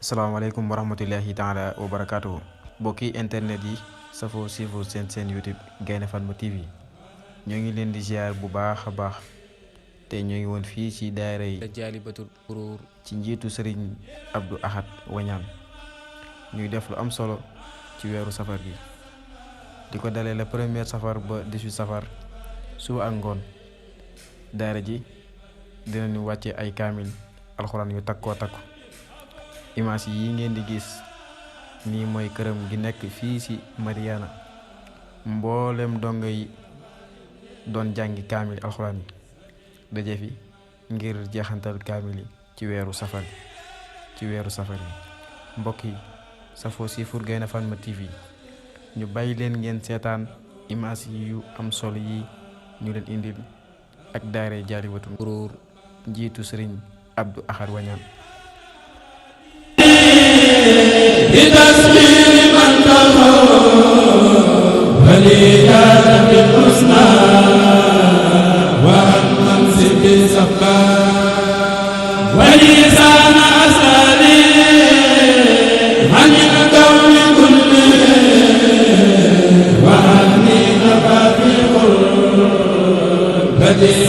asalaamaaleykum wa rahmatullahi taala wa barakaatuhu mbokki internet yi safoo suivre seen YouTube Gaïndé Fatma TV ñoo ngi leen di ziar bu baax a baax te ñoo ngi woon fii ci daayira yi Jaalibatul Buruur ci njiitu Sëriñ Abdou Ahad Wañaan ñuy def lu am solo ci weeru safar gi di ko dalee le premier safar ba 18 safar suba ak ngoon daayira ji dinañu wàcce ay kaamil alxuraan yu takkoo takku. image yi ngeen di gis nii mooy këram gi nekk fii ci Mariana mboolem dongo yi doon jàngi kaamil alxuraan yi daje fi ngir jeexantal kaamil yi ci weeru safar yi mbokk yi safoo suivre Gaïndé Fatma TV ñu bàyyi leen ngeen seetaan image yu am solo yi ñu leen indil ak daayira Jaalibatul Buruur njiitu Sëriñ Abdou Ahad Wañaan Hadi